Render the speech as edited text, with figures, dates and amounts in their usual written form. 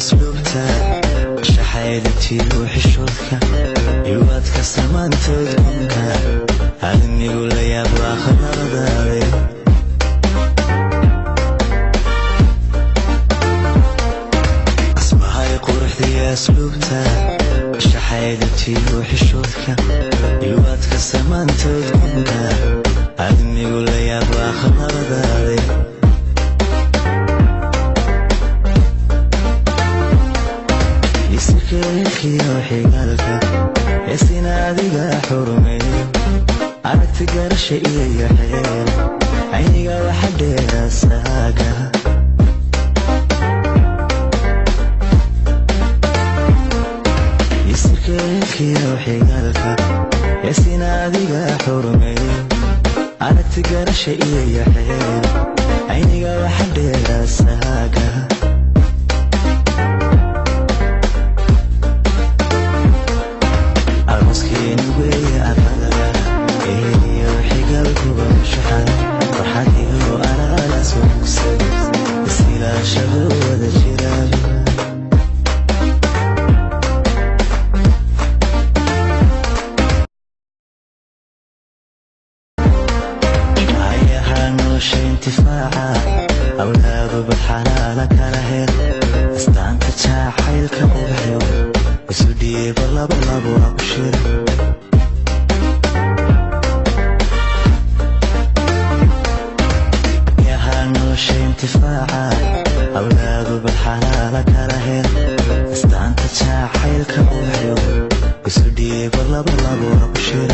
asluubta shaxaydintii wixishoodka iwaadka samaantoodkunka adnigu la yaab waa khaladaade asbahay quruxdii asluubta shaxaydintii wixishoodka iwaadka samaantoodkunka adnigu la yaab waa khaladaade isirkeelkiyo xigaalka eesina adiga xurumeeyo aragti garasha iyo yaxeel ayniga waxa dheera saaga isirkeelkiyo xigaalka eesina adiga xurumeeyo aragti garasha iyo yaxeel ayniga waxa dheera saaga أولاد بالحلالك لهير استعنت جاحيلك وحيو وسودي بالله وابشر يا هانوش انتفاعة أولاد بالحلالك لهير استعنت جاحيلك وحيو وسودي بالله وابشر